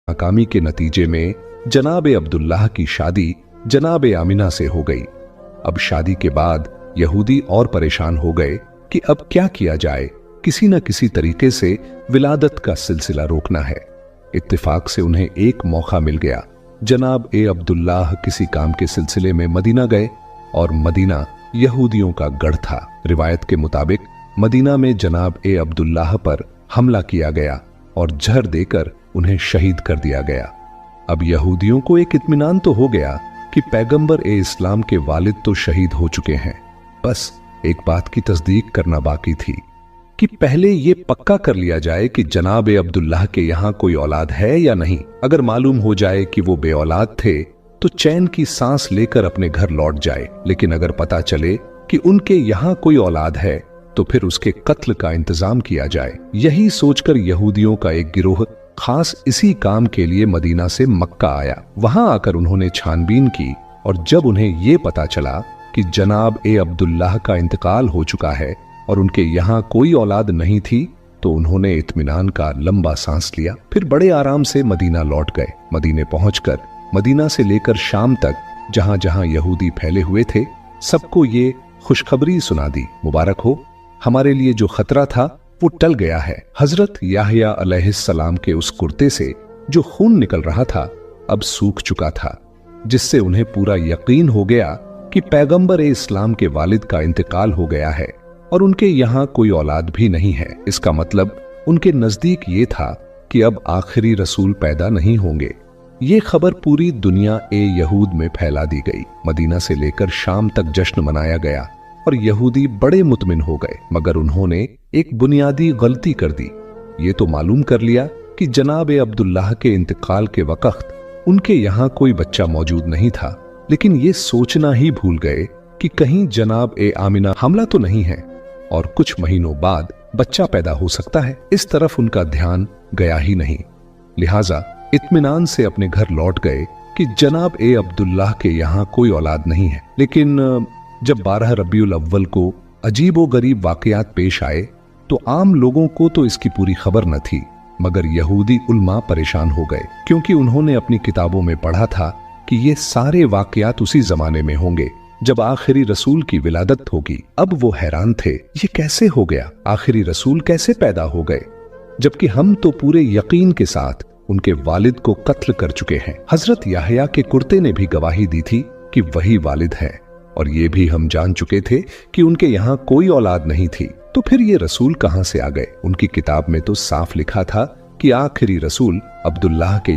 नाकामी के नतीजे में जनाब अब्दुल्लाह की शादी जनाब आमिना से हो गई। अब शादी के बाद यहूदी और परेशान हो गए कि अब क्या किया जाए, किसी न किसी तरीके से विलादत का सिलसिला रोकना है। इत्तेफाक से उन्हें एक मौका मिल गया। जनाब अब्दुल्लाह किसी काम के सिलसिले में मदीना गए और मदीना यहूदियों का गढ़ था। रिवायत के मुताबिक मदीना में जनाब अब्दुल्लाह पर हमला किया गया और जहर देकर उन्हें शहीद कर दिया गया। अब यहूदियों को एक इत्मीनान तो हो गया कि पैगंबर इस्लाम के वालिद तो शहीद हो चुके हैं। बस एक बात की तस्दीक करना बाकी थी कि पहले यह पक्का कर लिया जाए कि जनाब अब्दुल्लाह के यहां कोई औलाद है या नहीं। अगर मालूम हो जाए कि वो बेऔलाद थे तो चैन की सांस लेकर अपने घर लौट जाए, लेकिन अगर पता चले कि उनके यहां कोई औलाद है तो फिर उसके कत्ल का इंतजाम किया जाए। यही सोचकर यहूदियों का एक गिरोह खास इसी काम के लिए मदीना से मक्का आया। वहां आकर उन्होंने छानबीन की और जब उन्हें यह पता चला कि जनाब अब्दुल्लाह का इंतकाल हो चुका है और उनके यहां कोई औलाद नहीं थी तो उन्होंने इत्मीनान का लंबा सांस लिया। फिर बड़े आराम से मदीना लौट गए। मदीने पहुंचकर मदीना से लेकर शाम तक जहां जहां यहूदी फैले हुए थे सबको ये खुशखबरी सुना दी, मुबारक हो, हमारे लिए जो खतरा था वो टल गया है। हजरत याहिया अलैहिस्सलाम के उस कुर्ते से जो खून निकल रहा था अब सूख चुका था, जिससे उन्हें पूरा यकीन हो गया कि पैगंबर इस्लाम के वालिद का इंतकाल हो गया है और उनके यहां कोई औलाद भी नहीं है। इसका मतलब उनके नजदीक ये था कि अब आखिरी रसूल पैदा नहीं होंगे। ये खबर पूरी दुनिया यहूद में फैला दी गई। मदीना से लेकर शाम तक जश्न मनाया गया और यहूदी बड़े मुतमिन हो गए, मगर उन्होंने एक बुनियादी गलती कर दी। ये तो मालूम कर लिया कि जनाब अब्दुल्लाह के इंतकाल के वक्त उनके यहां कोई बच्चा मौजूद नहीं था, लेकिन ये सोचना ही भूल गए कि कहीं जनाब आमिना हमला तो नहीं है और कुछ महीनों बाद बच्चा पैदा हो सकता है। इस तरफ उनका ध्यान गया ही नहीं। लिहाजा इत्मीनान से अपने घर लौट गए कि जनाब अब्दुल्लाह के यहां कोई औलाद नहीं है। लेकिन जब 12 रबीउल अव्वल को अजीब व गरीब वाकयात पेश आए तो आम लोगों को तो इसकी पूरी खबर न थी, मगर यहूदी उल्मा परेशान हो गए क्योंकि उन्होंने अपनी किताबों में पढ़ा था कि ये सारे वाकयात उसी जमाने में होंगे जब आखिरी रसूल की विलादत होगी। अब वो हैरान थे, ये कैसे हो गया, आखिरी रसूल कैसे पैदा हो गए, जबकि हम तो पूरे यकीन के साथ उनके वालिद को कत्ल कर चुके हैं। हजरत याहिया के कुर्ते ने भी गवाही दी थी कि वही वालिद है और ये भी हम जान चुके थे कि उनके यहाँ कोई औलाद नहीं थी। तो फिर ये रसूल कहां से आ गए? उनकी किताब में तो साफ लिखा था कि आखिरी रसूल अब्दुल्लाह के